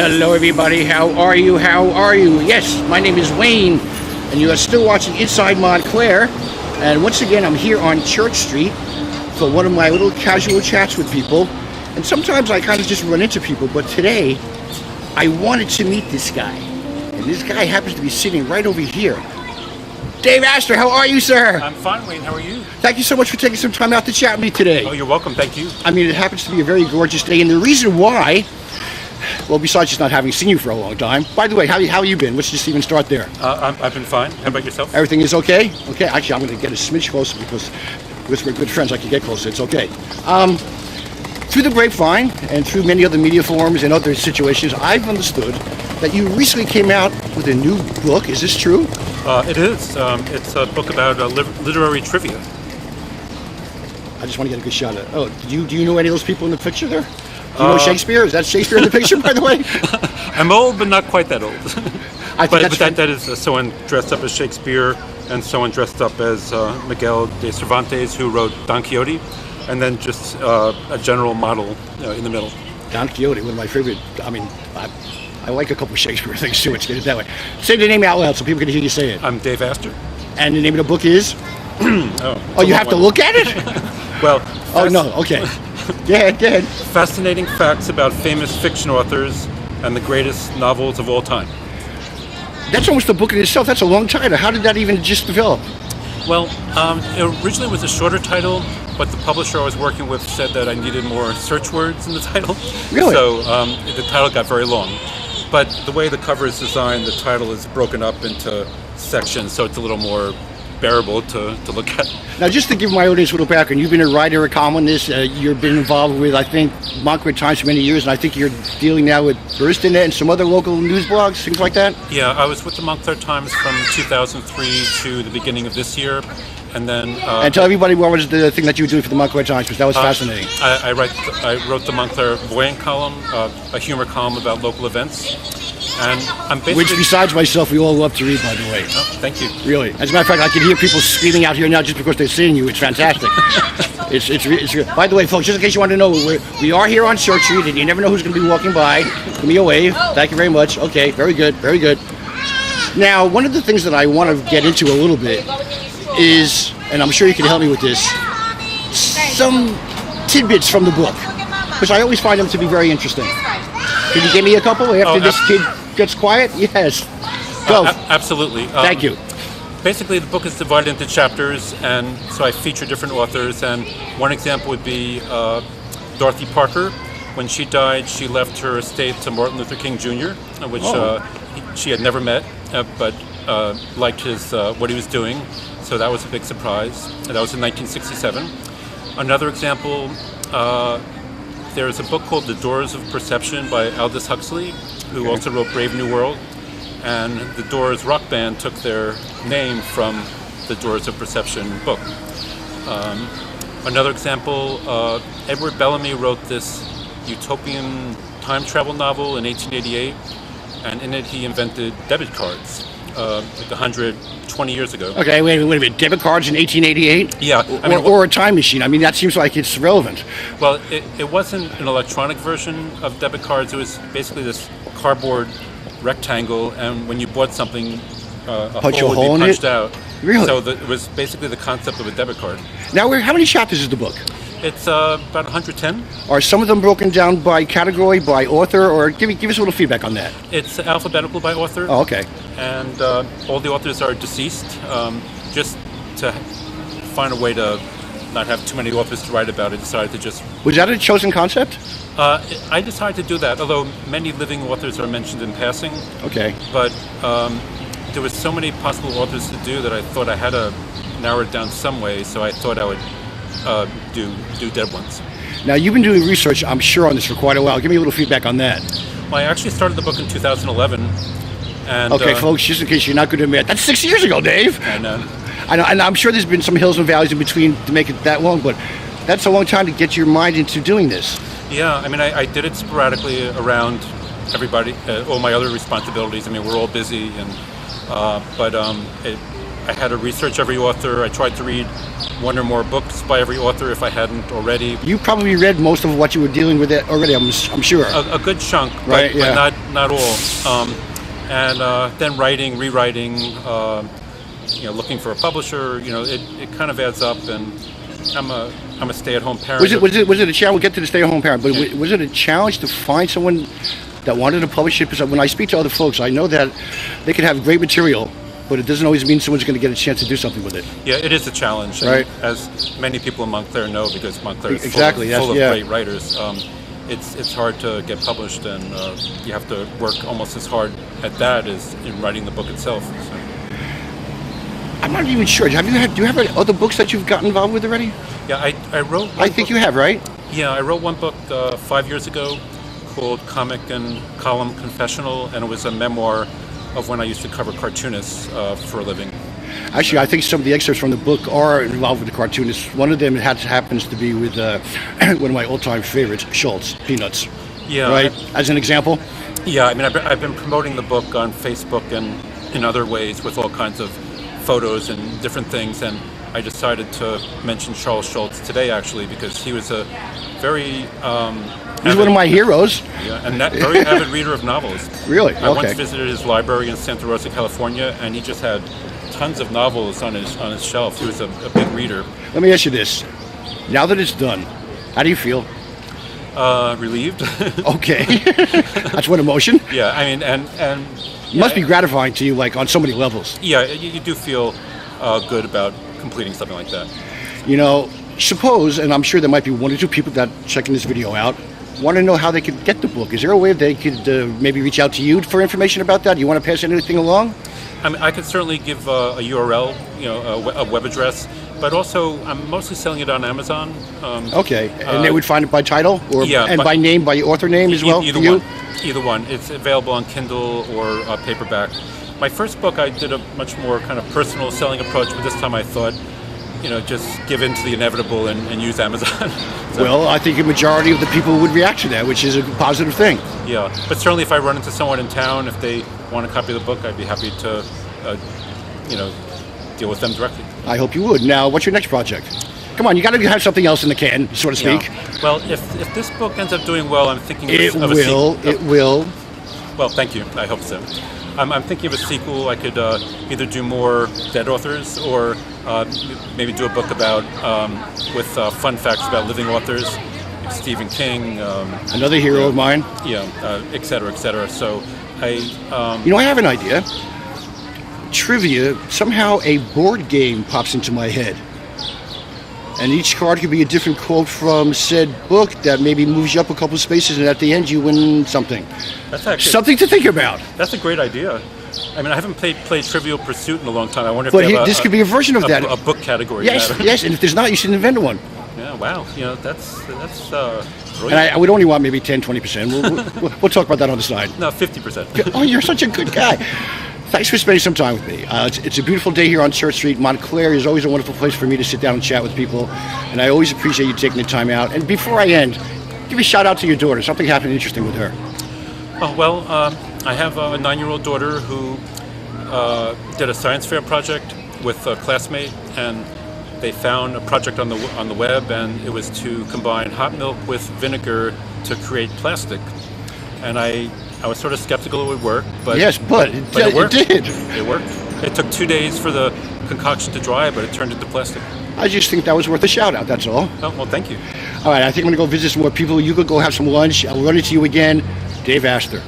Hello, everybody. How are you? How are you? Yes, my name is Wayne, and you are still watching Inside Montclair. And once again, I'm here on Church Street for one of my little casual chats with people. And sometimes I kind of just run into people, but today I wanted to meet this guy. And this guy happens to be sitting right over here. Dave Astor, how are you, sir? I'm fine, Wayne. How are you? Thank you so much for taking some time out to chat with me today. Oh, you're welcome. Thank you. I mean, it happens to be a very gorgeous day, and the reason why, well, besides just not having seen you for a long time. By the way, how have you been? Let's just even start there. I've been fine. How about yourself? Everything is okay? Okay, actually, I'm going to get a smidge closer because we're good friends. I can get closer. It's okay. Through the grapevine and through many other media forums and other situations, I've understood that you recently came out with a new book. Is this true? It is. It's a book about literary trivia. I just want to get a good shot at it. Oh, do you know any of those people in the picture there? Do you know Shakespeare? Is that Shakespeare in the picture, by the way? I'm old, but not quite that old. But that is someone dressed up as Shakespeare and someone dressed up as Miguel de Cervantes, who wrote Don Quixote, and then just a general model in the middle. Don Quixote, one of my favorite. I mean, I like a couple Shakespeare things too. Let's get it that way. Say the name out loud so people can hear you say it. I'm Dave Astor. And the name of the book is? Oh, you have to look at it? Well. Oh, no. Okay. Go ahead. Fascinating facts about famous fiction authors and the greatest novels of all time. That's almost a book in itself. That's a long title. How did that even just develop? Well, it originally was a shorter title, but the publisher I was working with said that I needed more search words in the title. Really? So the title got very long. But the way the cover is designed, the title is broken up into sections, so it's a little more bearable to look at. Now, just to give my audience a little background, you've been a writer, a columnist. You've been involved with, I think, Montclair Times for many years, and I think you're dealing now with Burstnet and some other local news blogs, things like that? Yeah, I was with the Montclair Times from 2003 to the beginning of this year. And then, and tell everybody what was the thing that you were doing for the Montclair Times, because that was fascinating. I wrote the Montclair Voyant column, a humor column about local events, and I'm basically... Which, besides myself, we all love to read, by the way. Oh, thank you. Really. As a matter of fact, I can hear people screaming out here now just because they're seeing you. It's fantastic. It's by the way, folks, just in case you want to know, we are here on Church Street, and you never know who's going to be walking by. Give me a wave. Thank you very much. Okay, very good, very good. Now, one of the things that I want to get into a little bit is, and I'm sure you can help me with this, some tidbits from the book, which I always find them to be very interesting. Can you give me a couple after this kid gets quiet? Yes. Go. Absolutely. Thank you. Basically, the book is divided into chapters, and so I feature different authors, and one example would be Dorothy Parker. When she died, she left her estate to Martin Luther King Jr., which she had never met, but liked what he was doing. So that was a big surprise. That was in 1967. Another example, there's a book called The Doors of Perception by Aldous Huxley, who also wrote Brave New World. And the Doors rock band took their name from the Doors of Perception book. Another example, Edward Bellamy wrote this utopian time travel novel in 1888, and in it he invented debit cards. Like 120 years ago. Okay, wait a minute. Debit cards in 1888? Yeah. Or a time machine. I mean, that seems like it's relevant. Well, it wasn't an electronic version of debit cards. It was basically this cardboard rectangle, and when you bought something, a hole would be punched out. Really? So it was basically the concept of a debit card. Now, how many chapters is the book? It's about 110. Are some of them broken down by category, by author, or give us a little feedback on that? It's alphabetical by author. Oh, okay. And all the authors are deceased, just to find a way to not have too many authors to write about. I decided to just... Was that a chosen concept? I decided to do that, although many living authors are mentioned in passing. Okay. But there was so many possible authors to do that I thought I had to narrow it down some way, so I thought I would do dead ones. Now, you've been doing research, I'm sure, on this for quite a while. Give me a little feedback on that. Well, I actually started the book in 2011. And, okay, folks, just in case you're not going to admit, that's 6 years ago, Dave. I know. And I'm sure there's been some hills and valleys in between to make it that long, but that's a long time to get your mind into doing this. Yeah, I mean, I did it sporadically around everybody, all my other responsibilities. I mean, we're all busy, and I had to research every author. I tried to read one or more books by every author if I hadn't already. You probably read most of what you were dealing with already, I'm sure. A good chunk, right? But not all. And then writing, rewriting, looking for a publisher. It kind of adds up. And I'm a stay-at-home parent. Was it a challenge? We'll get to the stay-at-home parent, but was it a challenge to find someone that wanted to publish it? Because when I speak to other folks, I know that they can have great material, but it doesn't always mean someone's going to get a chance to do something with it. Yeah, it is a challenge, right? As many people in Montclair know, because Montclair is full of great writers. It's hard to get published, and you have to work almost as hard at that as in writing the book itself. So. I'm not even sure. Do you have other books that you've gotten involved with already? Yeah, I wrote. I think you have, right? Yeah, I wrote one book 5 years ago called Comic and Column Confessional, and it was a memoir of when I used to cover cartoonists for a living. Actually, I think some of the excerpts from the book are involved with the cartoonists. One of them happens to be with one of my all-time favorites, Schultz, Peanuts. Yeah. Right? As an example? Yeah, I mean, I've been promoting the book on Facebook and in other ways with all kinds of photos and different things, and I decided to mention Charles Schultz today, actually, because he was a very... He's one of my heroes. Yeah, and that very avid reader of novels. Really? I once visited his library in Santa Rosa, California, and he just had tons of novels on his shelf. He was a big reader. Let me ask you this. Now that it's done, how do you feel? Relieved. Okay. That's one emotion. Yeah, I mean, and it must be gratifying to you, like, on so many levels. Yeah, you do feel good about completing something like that. Suppose, and I'm sure there might be one or two people that checking this video out, want to know how they could get the book. Is there a way they could maybe reach out to you for information about that? Do you want to pass anything along? I mean, I could certainly give a URL, a web address, but also I'm mostly selling it on Amazon. Okay, and they would find it by title, and by name, by author name as well. Either one. It's available on Kindle or paperback. My first book, I did a much more kind of personal selling approach, but this time I thought, just give in to the inevitable and use Amazon. So, well, I think a majority of the people would react to that, which is a positive thing. Yeah, but certainly if I run into someone in town, if they want a copy of the book, I'd be happy to, deal with them directly. I hope you would. Now, what's your next project? Come on, you got to have something else in the can, so to speak. Yeah. Well, if this book ends up doing well, I'm thinking of a sequel. It will. Well, thank you. I hope so. I'm thinking of a sequel. I could either do more dead authors or maybe do a book about with fun facts about living authors, like Stephen King. Another hero of mine. Yeah, et cetera, et cetera. So I have an idea. Trivia, somehow a board game pops into my head. And each card could be a different quote from said book that maybe moves you up a couple of spaces, and at the end you win something. That's actually something to think about. That's a great idea. I mean, I haven't played Trivial Pursuit in a long time. I wonder if this could be a version of that. A book category. Yes, and if there's not, you should invent one. Yeah, wow. That's brilliant. And I would only want maybe 10, 20%. We'll talk about that on the side. No, 50%. Oh, you're such a good guy. Thanks for spending some time with me. It's a beautiful day here on Church Street. Montclair is always a wonderful place for me to sit down and chat with people, and I always appreciate you taking the time out. And before I end, give a shout out to your daughter. Something happened interesting with her. Oh, well, I have a 9-year-old daughter who did a science fair project with a classmate, and they found a project on the web, and it was to combine hot milk with vinegar to create plastic. And I was sort of skeptical it would work, but it worked. It did. It worked. It took 2 days for the concoction to dry, but it turned into plastic. I just think that was worth a shout out, that's all. Oh, well, thank you. All right, I think I'm going to go visit some more people. You could go have some lunch. I'll run into you again. Dave Astor.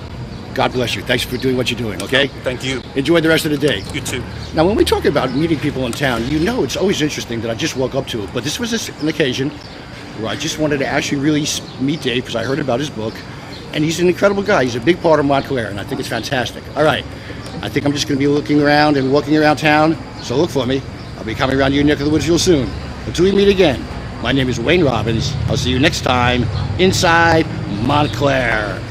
God bless you. Thanks for doing what you're doing, okay? Thank you. Enjoy the rest of the day. You too. Now, when we talk about meeting people in town, it's always interesting that I just walk up to it, but this was an occasion where I just wanted to actually really meet Dave because I heard about his book. And he's an incredible guy. He's a big part of Montclair, and I think it's fantastic. All right. I think I'm just going to be looking around and walking around town, so look for me. I'll be coming around your neck of the woods real soon. Until we meet again, my name is Wayne Robbins. I'll see you next time inside Montclair.